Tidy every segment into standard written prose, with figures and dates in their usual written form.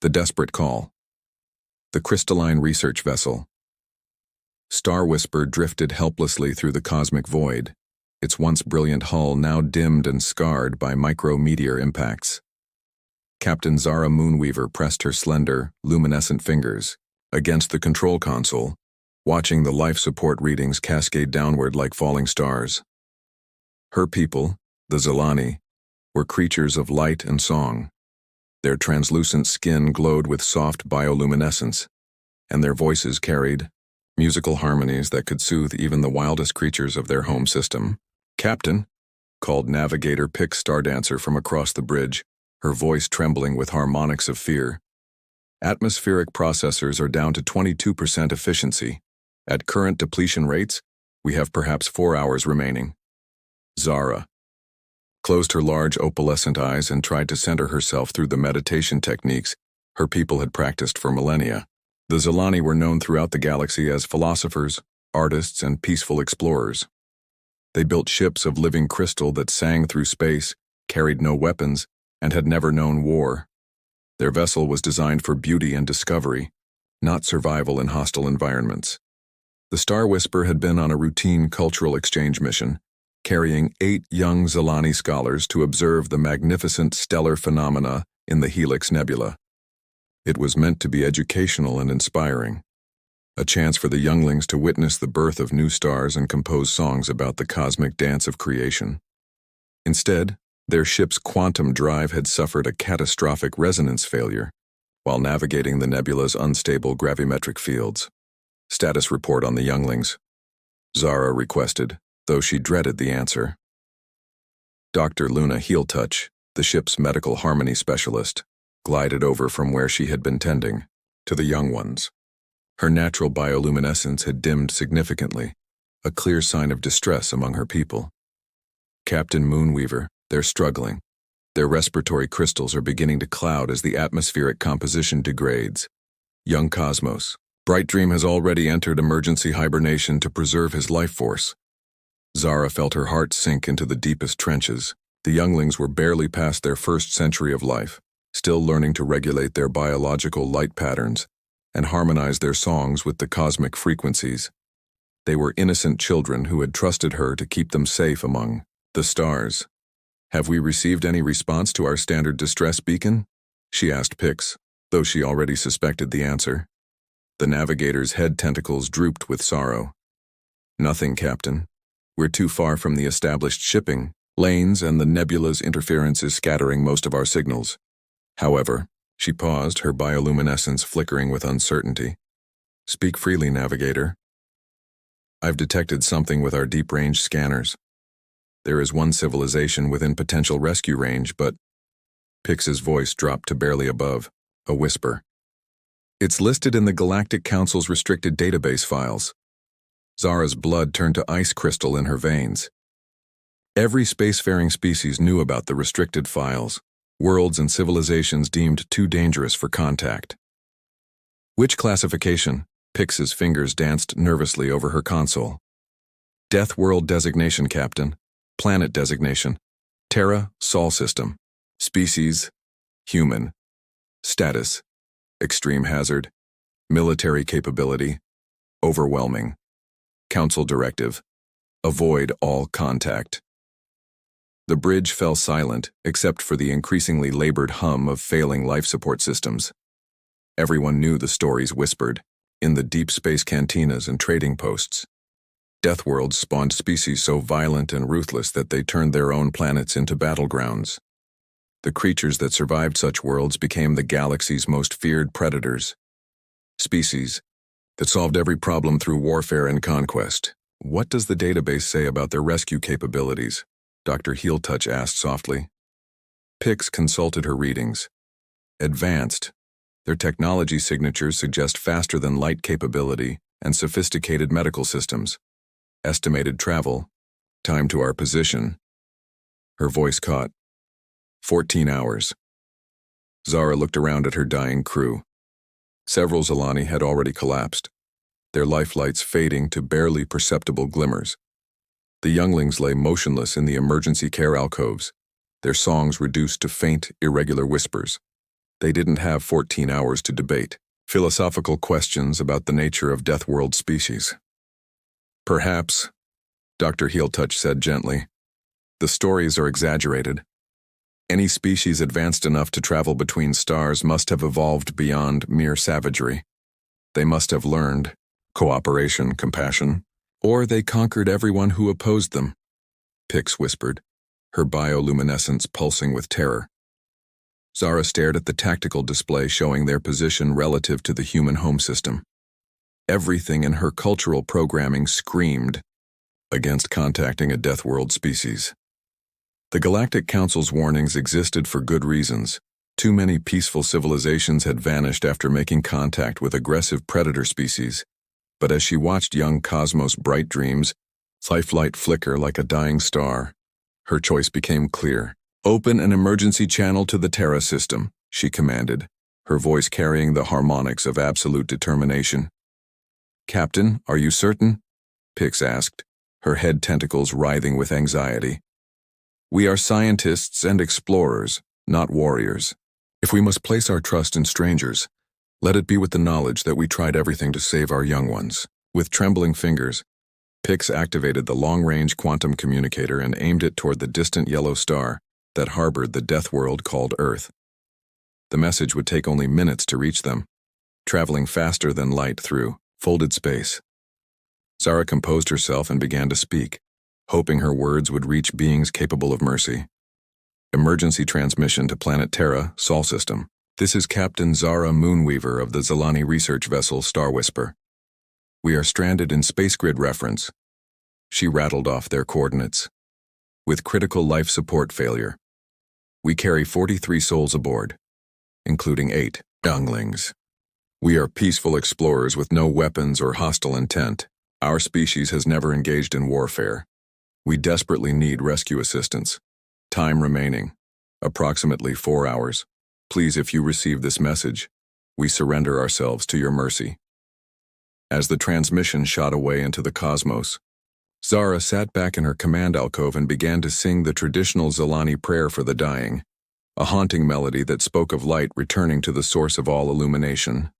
The desperate call. The crystalline research vessel. Star Whisper drifted helplessly through the cosmic void, its once brilliant hull now dimmed and scarred by micro-meteor impacts. Captain Zara Moonweaver pressed her slender, luminescent fingers against the control console, watching the life support readings cascade downward like falling stars. Her people, the Zilani, were creatures of light and song. Their translucent skin glowed with soft bioluminescence, and their voices carried musical harmonies that could soothe even the wildest creatures of their home system. "Captain," called Navigator Pick Stardancer from across the bridge, her voice trembling with harmonics of fear. "Atmospheric processors are down to 22% efficiency. At current depletion rates, we have perhaps 4 hours remaining." Zara closed her large opalescent eyes and tried to center herself through the meditation techniques her people had practiced for millennia. The Zilani were known throughout the galaxy as philosophers, artists, and peaceful explorers. They built ships of living crystal that sang through space, carried no weapons, and had never known war. Their vessel was designed for beauty and discovery, not survival in hostile environments. The Star Whisper had been on a routine cultural exchange mission, carrying 8 young Zilani scholars to observe the magnificent stellar phenomena in the Helix Nebula. It was meant to be educational and inspiring, a chance for the younglings to witness the birth of new stars and compose songs about the cosmic dance of creation. Instead, their ship's quantum drive had suffered a catastrophic resonance failure while navigating the nebula's unstable gravimetric fields. "Status report on the younglings," Zara requested, though she dreaded the answer. Dr. Luna Heeltouch, the ship's medical harmony specialist, glided over from where she had been tending to the young ones. Her natural bioluminescence had dimmed significantly, a clear sign of distress among her people. "Captain Moonweaver, they're struggling. Their respiratory crystals are beginning to cloud as the atmospheric composition degrades. Young Cosmos, Bright Dream has already entered emergency hibernation to preserve his life force." Zara felt her heart sink into the deepest trenches. The younglings were barely past their first century of life, still learning to regulate their biological light patterns and harmonize their songs with the cosmic frequencies. They were innocent children who had trusted her to keep them safe among the stars. "Have we received any response to our standard distress beacon?" she asked Pix, though she already suspected the answer. The navigator's head tentacles drooped with sorrow. "Nothing, Captain. We're too far from the established shipping lanes, and the nebula's interference is scattering most of our signals. However," she paused, her bioluminescence flickering with uncertainty. "Speak freely, Navigator. I've detected something with our deep-range scanners. There is one civilization within potential rescue range, but..." Pix's voice dropped to barely above, a whisper. "It's listed in the Galactic Council's restricted database files." Zara's blood turned to ice crystal in her veins. Every spacefaring species knew about the restricted files, worlds and civilizations deemed too dangerous for contact. "Which classification?" Pix's fingers danced nervously over her console. "Death World designation, Captain. Planet designation. Terra, Sol System. Species, human. Status, extreme hazard. Military capability, overwhelming. Council directive, avoid all contact." The bridge fell silent, except for the increasingly labored hum of failing life support systems. Everyone knew the stories whispered, in the deep space cantinas and trading posts. Death worlds spawned species so violent and ruthless that they turned their own planets into battlegrounds. The creatures that survived such worlds became the galaxy's most feared predators. Species that solved every problem through warfare and conquest. "What does the database say about their rescue capabilities?" Dr. Heeltouch asked softly. Pix consulted her readings. "Advanced. Their technology signatures suggest faster-than-light capability and sophisticated medical systems. Estimated travel. Time to our position." Her voice caught. 14 hours. Zara looked around at her dying crew. Several Zilani had already collapsed, their lifelights fading to barely perceptible glimmers. The younglings lay motionless in the emergency care alcoves, their songs reduced to faint, irregular whispers. They didn't have 14 hours to debate philosophical questions about the nature of Deathworld species. Perhaps, Dr. Heeltouch said gently, the stories are exaggerated. Any species advanced enough to travel between stars must have evolved beyond mere savagery. They must have learned cooperation, compassion, or they conquered everyone who opposed them, Pix whispered, her bioluminescence pulsing with terror. Zara stared at the tactical display showing their position relative to the human home system. Everything in her cultural programming screamed against contacting a Deathworld species. The Galactic Council's warnings existed for good reasons. Too many peaceful civilizations had vanished after making contact with aggressive predator species. But as she watched young Cosmos' bright dreams, lifeline flicker like a dying star, her choice became clear. Open an emergency channel to the Terra system, she commanded, her voice carrying the harmonics of absolute determination. Captain, are you certain? Pix asked, her head tentacles writhing with anxiety. We are scientists and explorers, not warriors. If we must place our trust in strangers, let it be with the knowledge that we tried everything to save our young ones. With trembling fingers, Pix activated the long-range quantum communicator and aimed it toward the distant yellow star that harbored the death world called Earth. The message would take only minutes to reach them, traveling faster than light through folded space. Zara composed herself and began to speak, hoping her words would reach beings capable of mercy. Emergency transmission to planet Terra, Sol System. This is Captain Zara Moonweaver of the Zilani research vessel Star Whisper. We are stranded in Space Grid reference. She rattled off their coordinates. With critical life support failure. We carry 43 souls aboard, including 8 younglings. We are peaceful explorers with no weapons or hostile intent. Our species has never engaged in warfare. We desperately need rescue assistance. Time remaining, approximately 4 hours. Please, if you receive this message, we surrender ourselves to your mercy. As the transmission shot away into the cosmos, Zara sat back in her command alcove and began to sing the traditional Zilani prayer for the dying, a haunting melody that spoke of light returning to the source of all illumination.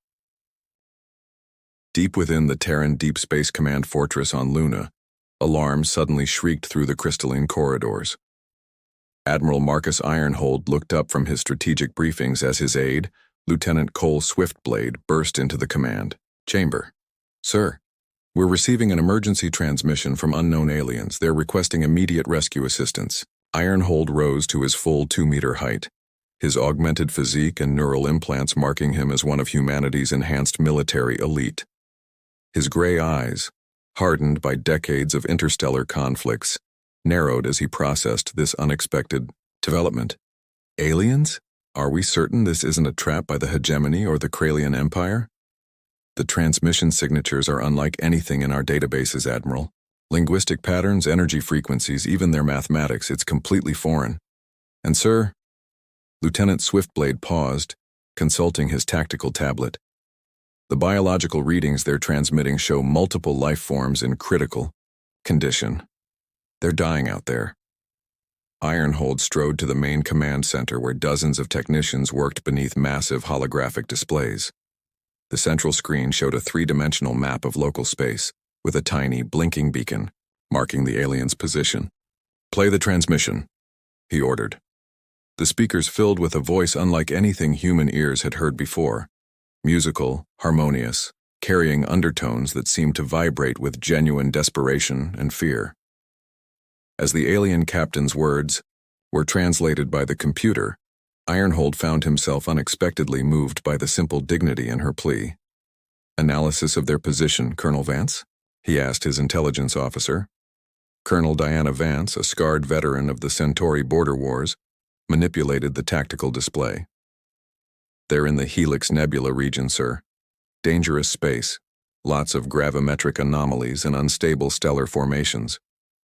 Deep within the Terran Deep Space Command fortress on Luna, alarms suddenly shrieked through the crystalline corridors. Admiral Marcus Ironhold looked up from his strategic briefings as his aide, Lieutenant Cole Swiftblade, burst into the command chamber. Sir, we're receiving an emergency transmission from unknown aliens. They're requesting immediate rescue assistance. Ironhold rose to his full 2-meter height, his augmented physique and neural implants marking him as one of humanity's enhanced military elite. His gray eyes, hardened by decades of interstellar conflicts, narrowed as he processed this unexpected development. Aliens? Are we certain this isn't a trap by the hegemony or the Kralian Empire? The transmission signatures are unlike anything in our databases, Admiral. Linguistic patterns, energy frequencies, even their mathematics, it's completely foreign. And sir, Lieutenant Swiftblade paused, consulting his tactical tablet. The biological readings they're transmitting show multiple life forms in critical condition. They're dying out there. Ironhold strode to the main command center where dozens of technicians worked beneath massive holographic displays. The central screen showed a 3-dimensional map of local space, with a tiny, blinking beacon, marking the alien's position. Play the transmission, he ordered. The speakers filled with a voice unlike anything human ears had heard before. Musical, harmonious, carrying undertones that seemed to vibrate with genuine desperation and fear. As the alien captain's words were translated by the computer, Ironhold found himself unexpectedly moved by the simple dignity in her plea. Analysis of their position, Colonel Vance? He asked his intelligence officer. Colonel Diana Vance, a scarred veteran of the Centauri border wars, manipulated the tactical display. They're in the Helix Nebula region, sir. Dangerous space, lots of gravimetric anomalies and unstable stellar formations.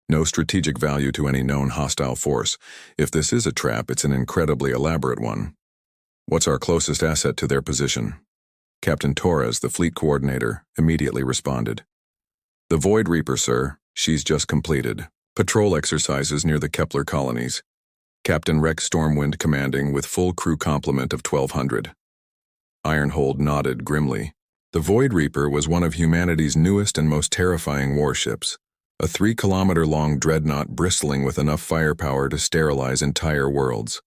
No strategic value to any known hostile force. If this is a trap, it's an incredibly elaborate one. What's our closest asset to their position? Captain Torres, the fleet coordinator, immediately responded. The Void Reaper, sir. She's just completed patrol exercises near the Kepler colonies. Captain Rex Stormwind commanding with full crew complement of 1,200. Ironhold nodded grimly. The Void Reaper was one of humanity's newest and most terrifying warships, a 3-kilometer-long dreadnought bristling with enough firepower to sterilize entire worlds.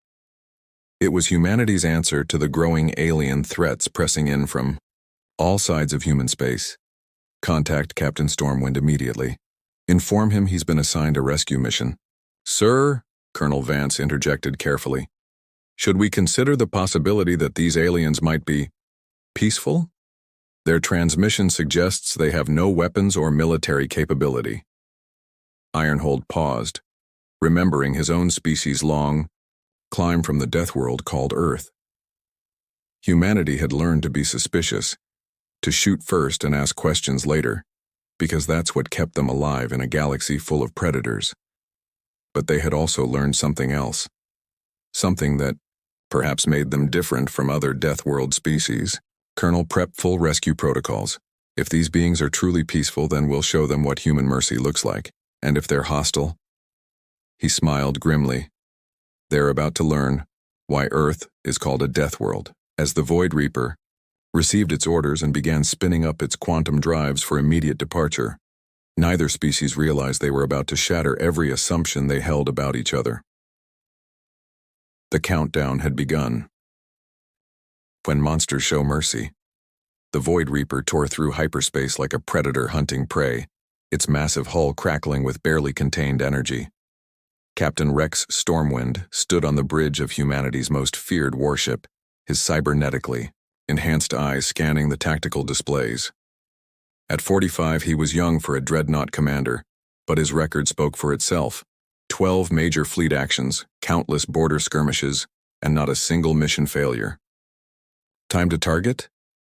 It was humanity's answer to the growing alien threats pressing in from all sides of human space. Contact Captain Stormwind immediately. Inform him he's been assigned a rescue mission. Sir, Colonel Vance interjected carefully, should we consider the possibility that these aliens might be peaceful? Their transmission suggests they have no weapons or military capability. Ironhold paused, remembering his own species' long climb from the death world called Earth. Humanity had learned to be suspicious, to shoot first and ask questions later, because that's what kept them alive in a galaxy full of predators. But they had also learned something else, something that perhaps made them different from other Death World species. Colonel, prep full rescue protocols. If these beings are truly peaceful, then we'll show them what human mercy looks like. And if they're hostile, he smiled grimly, they're about to learn why Earth is called a Death World. As the Void Reaper received its orders and began spinning up its quantum drives for immediate departure, neither species realized they were about to shatter every assumption they held about each other. The countdown had begun. When monsters show mercy, the Void Reaper tore through hyperspace like a predator hunting prey, its massive hull crackling with barely contained energy. Captain Rex Stormwind stood on the bridge of humanity's most feared warship, his cybernetically enhanced eyes scanning the tactical displays. At 45, he was young for a dreadnought commander, but his record spoke for itself. 12 major fleet actions, countless border skirmishes, and not a single mission failure. Time to target?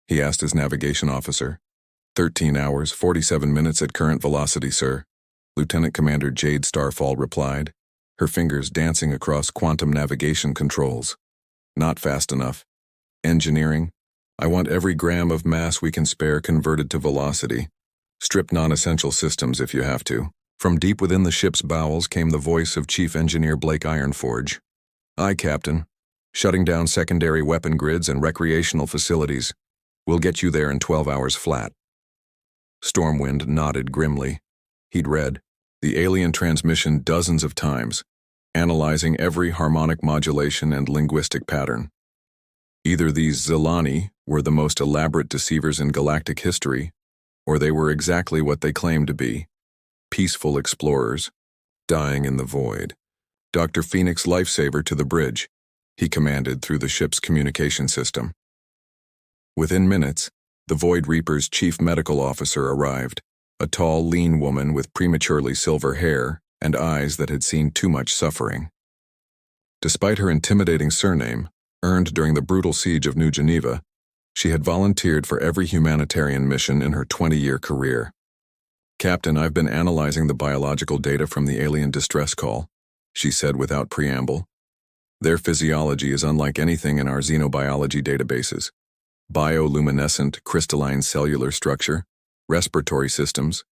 He asked his navigation officer. 13 hours, 47 minutes at current velocity, sir, Lieutenant Commander Jade Starfall replied, her fingers dancing across quantum navigation controls. Not fast enough. Engineering, I want every gram of mass we can spare converted to velocity. Strip non-essential systems if you have to. From deep within the ship's bowels came the voice of Chief Engineer Blake Ironforge. Aye, Captain. Shutting down secondary weapon grids and recreational facilities. We'll get you there in 12 hours flat. Stormwind nodded grimly. He'd read the alien transmission dozens of times, analyzing every harmonic modulation and linguistic pattern. Either these Zilani were the most elaborate deceivers in galactic history, or they were exactly what they claimed to be, peaceful explorers, dying in the void. Dr. Phoenix Lifesaver to the bridge, he commanded through the ship's communication system. Within minutes, the Void Reaper's chief medical officer arrived, a tall, lean woman with prematurely silver hair and eyes that had seen too much suffering. Despite her intimidating surname, earned during the brutal siege of New Geneva, she had volunteered for every humanitarian mission in her 20-year career. Captain, I've been analyzing the biological data from the alien distress call, she said without preamble. Their physiology is unlike anything in our xenobiology databases. Bioluminescent, crystalline cellular structure, respiratory systems,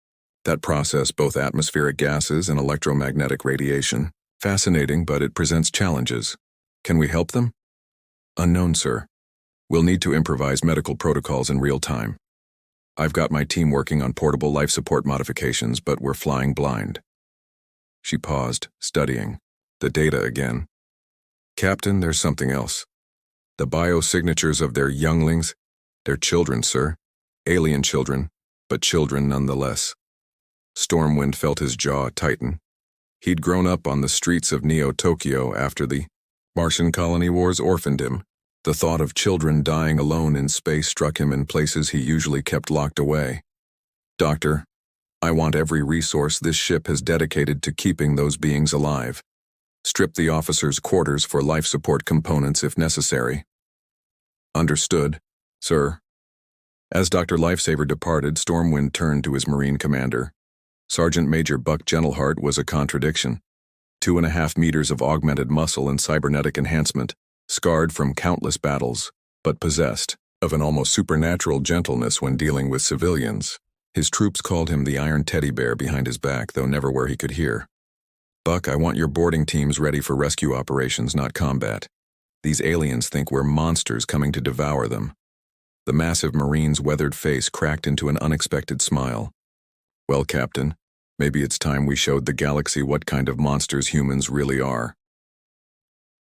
that process both atmospheric gases and electromagnetic radiation. Fascinating, but it presents challenges. Can we help them? Unknown, sir. We'll need to improvise medical protocols in real time. I've got my team working on portable life support modifications, but we're flying blind. She paused, studying the data again. Captain, there's something else. The biosignatures of their younglings, their children, sir. Alien children, but children nonetheless. Stormwind felt his jaw tighten. He'd grown up on the streets of Neo-Tokyo after the Martian colony wars orphaned him. The thought of children dying alone in space struck him in places he usually kept locked away. Doctor, I want every resource this ship has dedicated to keeping those beings alive. Strip the officers' quarters for life support components if necessary. Understood, sir. As Dr. Lifesaver departed, Stormwind turned to his Marine commander. Sergeant Major Buck Gentleheart was a contradiction. 2.5 meters of augmented muscle and cybernetic enhancement, scarred from countless battles, but possessed of an almost supernatural gentleness when dealing with civilians. His troops called him the Iron Teddy Bear behind his back, though never where he could hear. Buck, I want your boarding teams ready for rescue operations, not combat. These aliens think we're monsters coming to devour them. The massive Marine's weathered face cracked into an unexpected smile. Well, Captain, maybe it's time we showed the galaxy what kind of monsters humans really are.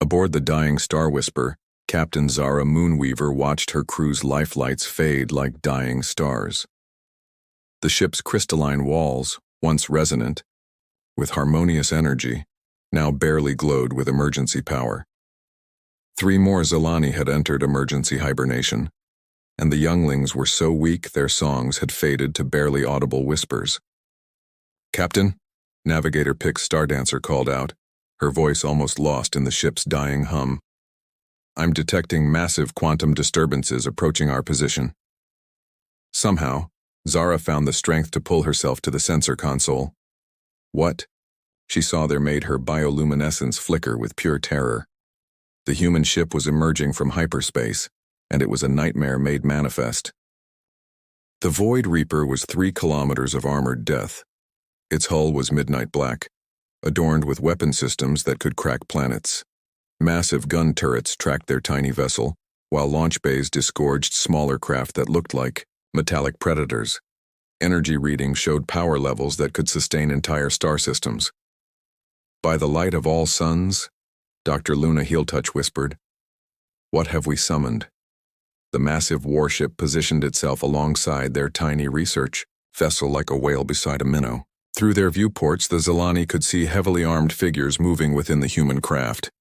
Aboard the dying Star Whisper, Captain Zara Moonweaver watched her crew's lifelights fade like dying stars. The ship's crystalline walls, once resonant, with harmonious energy, now barely glowed with emergency power. 3 more Zilani had entered emergency hibernation, and the younglings were so weak their songs had faded to barely audible whispers. Captain, Navigator Pix Stardancer called out, her voice almost lost in the ship's dying hum. I'm detecting massive quantum disturbances approaching our position. Somehow, Zara found the strength to pull herself to the sensor console. What? She saw there made her bioluminescence flicker with pure terror. The human ship was emerging from hyperspace, and it was a nightmare made manifest. The Void Reaper was 3 kilometers of armored death. Its hull was midnight black, adorned with weapon systems that could crack planets. Massive gun turrets tracked their tiny vessel, while launch bays disgorged smaller craft that looked like metallic predators. Energy readings showed power levels that could sustain entire star systems. By the light of all suns, Dr. Luna Heeltouch whispered, what have we summoned? The massive warship positioned itself alongside their tiny research vessel like a whale beside a minnow. Through their viewports, the Zilani could see heavily armed figures moving within the human craft.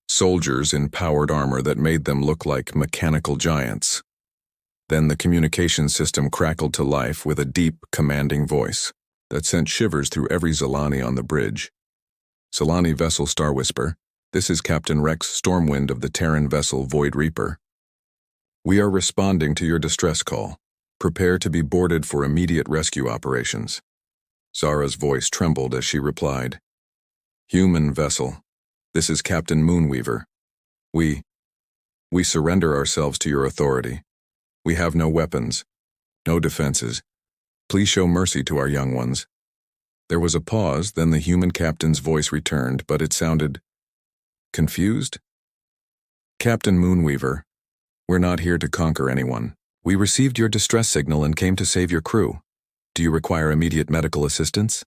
Soldiers in powered armor that made them look like mechanical giants. Then the communication system crackled to life with a deep, commanding voice that sent shivers through every Zilani on the bridge. Zilani vessel Star Whisper, this is Captain Rex Stormwind of the Terran vessel Void Reaper. We are responding to your distress call. Prepare to be boarded for immediate rescue operations. Zara's voice trembled as she replied. Human vessel, this is Captain Moonweaver. We surrender ourselves to your authority. We have no weapons, no defenses. Please show mercy to our young ones. There was a pause, then the human captain's voice returned, but it sounded confused. Captain Moonweaver, we're not here to conquer anyone. We received your distress signal and came to save your crew. Do you require immediate medical assistance?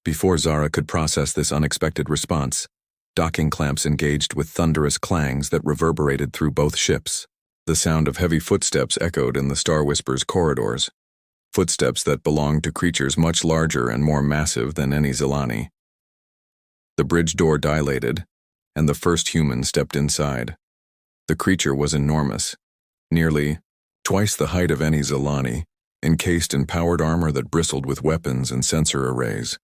Before Zara could process this unexpected response, docking clamps engaged with thunderous clangs that reverberated through both ships. The sound of heavy footsteps echoed in the Star Whisper's corridors, footsteps that belonged to creatures much larger and more massive than any Zilani. The bridge door dilated, and the first human stepped inside. The creature was enormous, nearly twice the height of any Zilani, encased in powered armor that bristled with weapons and sensor arrays.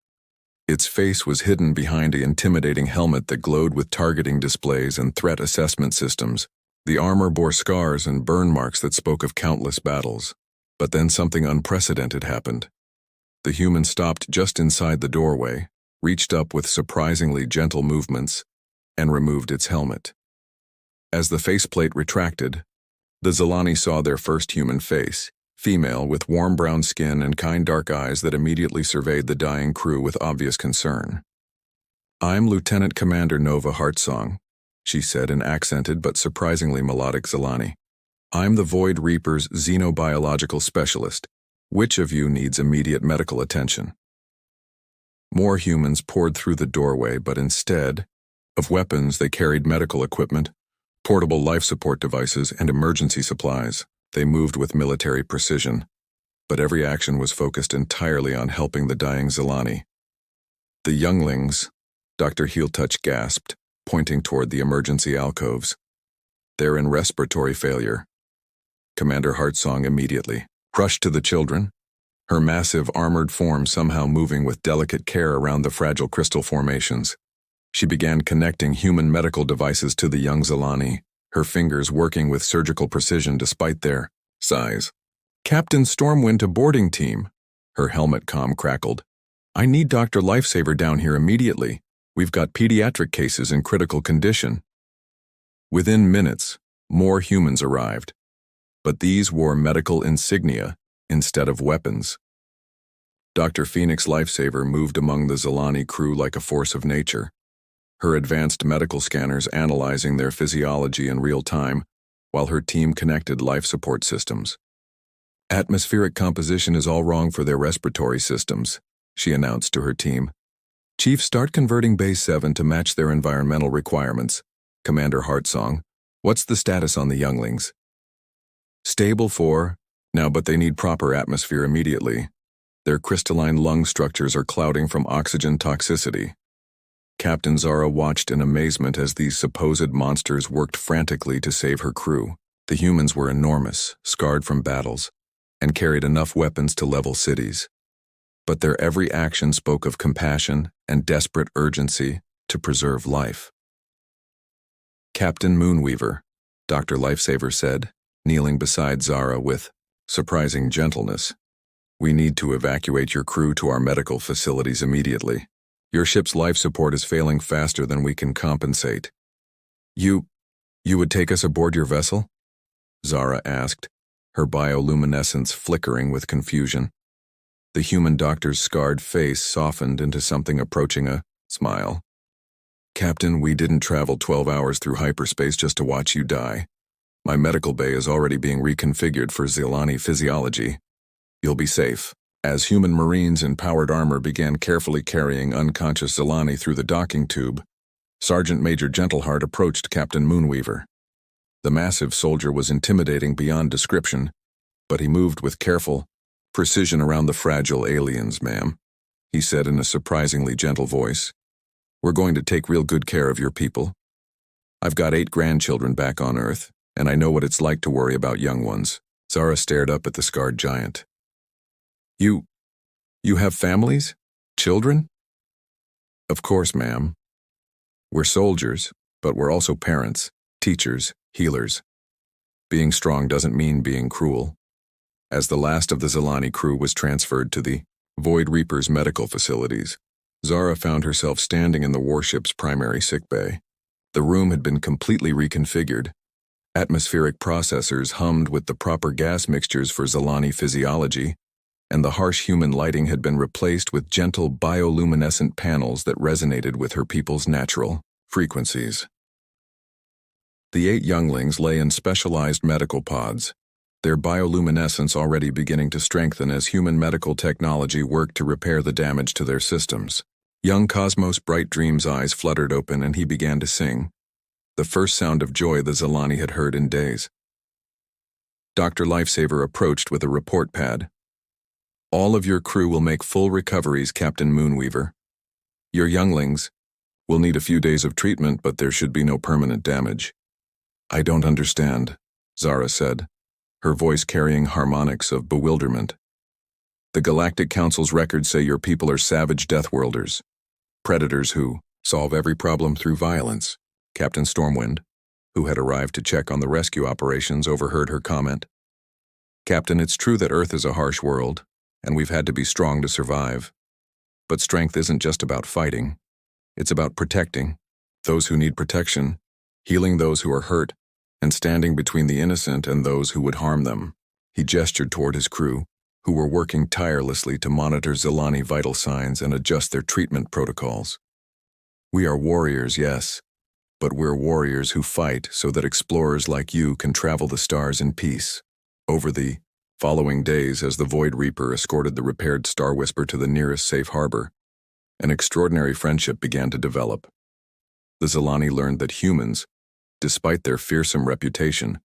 Its face was hidden behind an intimidating helmet that glowed with targeting displays and threat assessment systems. The armor bore scars and burn marks that spoke of countless battles. But then something unprecedented happened. The human stopped just inside the doorway, reached up with surprisingly gentle movements, and removed its helmet. As the faceplate retracted, the Zilani saw their first human face, female with warm brown skin and kind dark eyes that immediately surveyed the dying crew with obvious concern. I'm Lieutenant Commander Nova Heartsong, she said in accented but surprisingly melodic Zilani. I'm the Void Reaper's xenobiological specialist. Which of you needs immediate medical attention? More humans poured through the doorway, but instead of weapons, they carried medical equipment, portable life support devices, and emergency supplies. They moved with military precision, but every action was focused entirely on helping the dying Zilani. The younglings, Dr. Heeltouch gasped, pointing toward the emergency alcoves. They're in respiratory failure. Commander Heartsong immediately rushed to the children, her massive armored form somehow moving with delicate care around the fragile crystal formations. She began connecting human medical devices to the young Zilani, her fingers working with surgical precision despite their size. Captain Stormwind to boarding team, her helmet comm crackled. I need Dr. Lifesaver down here immediately. We've got pediatric cases in critical condition. Within minutes, more humans arrived, but these wore medical insignia instead of weapons. Dr. Phoenix Lifesaver moved among the Zilani crew like a force of nature, her advanced medical scanners analyzing their physiology in real time, while her team connected life support systems. Atmospheric composition is all wrong for their respiratory systems, she announced to her team. Chief, start converting Base 7 to match their environmental requirements. Commander Heartsong, what's the status on the younglings? Stable 4, now, but they need proper atmosphere immediately. Their crystalline lung structures are clouding from oxygen toxicity. Captain Zara watched in amazement as these supposed monsters worked frantically to save her crew. The humans were enormous, scarred from battles, and carried enough weapons to level cities. But their every action spoke of compassion and desperate urgency to preserve life. Captain Moonweaver, Dr. Lifesaver said, kneeling beside Zara with surprising gentleness. We need to evacuate your crew to our medical facilities immediately. Your ship's life support is failing faster than we can compensate. You would take us aboard your vessel? Zara asked, her bioluminescence flickering with confusion. The human doctor's scarred face softened into something approaching a smile. Captain, we didn't travel 12 hours through hyperspace just to watch you die. My medical bay is already being reconfigured for Zilani physiology. You'll be safe. As human marines in powered armor began carefully carrying unconscious Zilani through the docking tube, Sergeant Major Gentleheart approached Captain Moonweaver. The massive soldier was intimidating beyond description, but he moved with careful precision around the fragile aliens, ma'am, he said in a surprisingly gentle voice. We're going to take real good care of your people. I've got 8 grandchildren back on Earth, and I know what it's like to worry about young ones. Zara stared up at the scarred giant. You have families? Children? Of course, ma'am. We're soldiers, but we're also parents, teachers, healers. Being strong doesn't mean being cruel. As the last of the Zilani crew was transferred to the Void Reaper's medical facilities, Zara found herself standing in the warship's primary sickbay. The room had been completely reconfigured. Atmospheric processors hummed with the proper gas mixtures for Zilani physiology, and the harsh human lighting had been replaced with gentle bioluminescent panels that resonated with her people's natural frequencies. The 8 younglings lay in specialized medical pods, their bioluminescence already beginning to strengthen as human medical technology worked to repair the damage to their systems. Young Cosmos Bright Dream's eyes fluttered open and he began to sing, the first sound of joy the Zilani had heard in days. Dr. Lifesaver approached with a report pad. All of your crew will make full recoveries, Captain Moonweaver. Your younglings will need a few days of treatment, but there should be no permanent damage. I don't understand, Zara said, her voice carrying harmonics of bewilderment. The Galactic Council's records say your people are savage deathworlders, predators who solve every problem through violence. Captain Stormwind, who had arrived to check on the rescue operations, overheard her comment. Captain, it's true that Earth is a harsh world, and we've had to be strong to survive. But strength isn't just about fighting. It's about protecting those who need protection, healing those who are hurt, and standing between the innocent and those who would harm them. He gestured toward his crew, who were working tirelessly to monitor Zilani vital signs and adjust their treatment protocols. We are warriors, yes, but we're warriors who fight so that explorers like you can travel the stars in peace. Over the following days, as the Void Reaper escorted the repaired Star Whisper to the nearest safe harbor, an extraordinary friendship began to develop. The Zilani learned that humans, despite their fearsome reputation,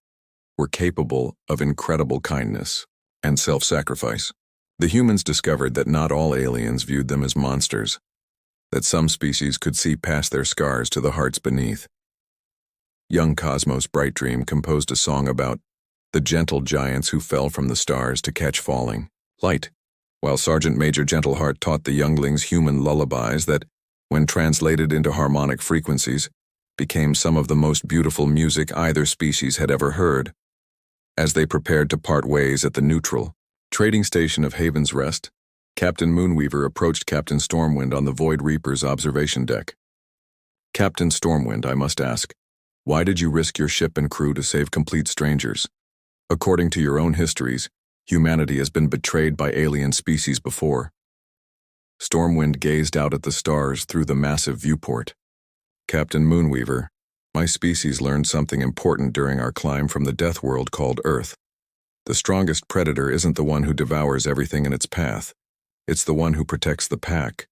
were capable of incredible kindness and self-sacrifice. The humans discovered that not all aliens viewed them as monsters, that some species could see past their scars to the hearts beneath. Young Cosmos Bright Dream composed a song about the gentle giants who fell from the stars to catch falling light, while Sergeant Major Gentleheart taught the younglings human lullabies that, when translated into harmonic frequencies, became some of the most beautiful music either species had ever heard. As they prepared to part ways at the neutral trading station of Haven's Rest, Captain Moonweaver approached Captain Stormwind on the Void Reaper's observation deck. Captain Stormwind, I must ask, why did you risk your ship and crew to save complete strangers? According to your own histories, humanity has been betrayed by alien species before. Stormwind gazed out at the stars through the massive viewport. Captain Moonweaver, my species learned something important during our climb from the death world called Earth. The strongest predator isn't the one who devours everything in its path. It's the one who protects the pack.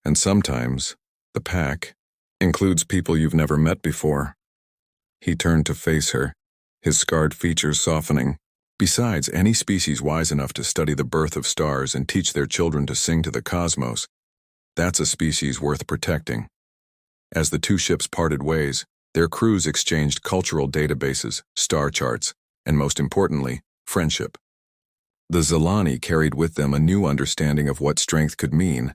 And sometimes, the pack includes people you've never met before. He turned to face her, his scarred features softening. Besides, any species wise enough to study the birth of stars and teach their children to sing to the cosmos, that's a species worth protecting. As the two ships parted ways, their crews exchanged cultural databases, star charts, and most importantly, friendship. The Zilani carried with them a new understanding of what strength could mean,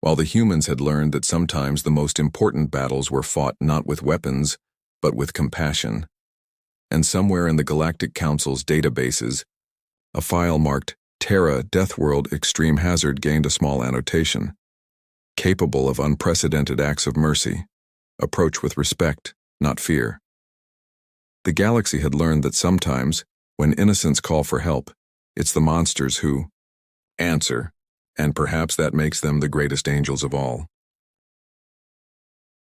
while the humans had learned that sometimes the most important battles were fought not with weapons, but with compassion. And somewhere in the Galactic Council's databases, a file marked Terra Deathworld Extreme Hazard gained a small annotation. Capable of unprecedented acts of mercy. Approach with respect, not fear. The galaxy had learned that sometimes, when innocents call for help, it's the monsters who answer, and perhaps that makes them the greatest angels of all.